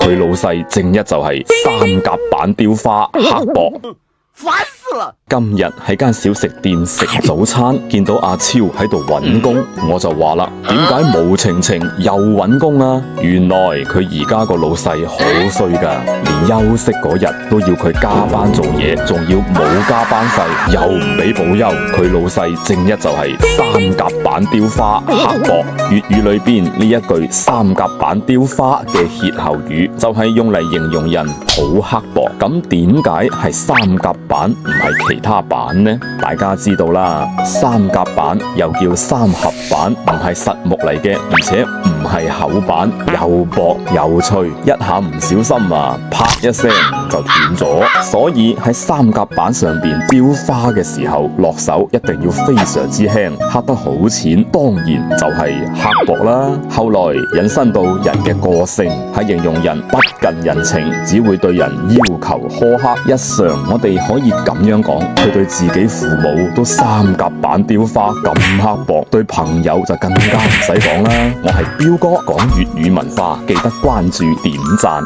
佢老細正一就係三甲板雕花刻薄。煩死了！今日喺間小食店食早餐，見到阿超喺度揾工，我就話啦，點解無情情又揾工啊？原來佢而家個老細好衰噶，連休息嗰日都要佢加班做嘢，仲要冇加班費，又唔俾補休。佢老細正一就係三甲板雕花刻薄。粵語裏邊呢一句三甲板雕花嘅歇後語，就係用嚟形容人好刻薄。咁點解係三甲板唔係其他板呢？大家知道啦，三甲板又叫三合板，唔係實木嚟嘅，而且唔係厚板，又薄又脆，一下唔小心啊，啪一聲就斷咗。所以喺三甲板上邊雕花嘅時候，落手一定要非常之輕，刻得好淺，當然就係刻薄啦。後來引申到人嘅個性，係形容人不近人情，只會對人要求苛刻。日常我哋可以咁樣講，佢對自己父母都三甲板雕花咁刻薄，對朋友就更加唔使講啦。我係彪哥，講粵語文化，記得關注點讚。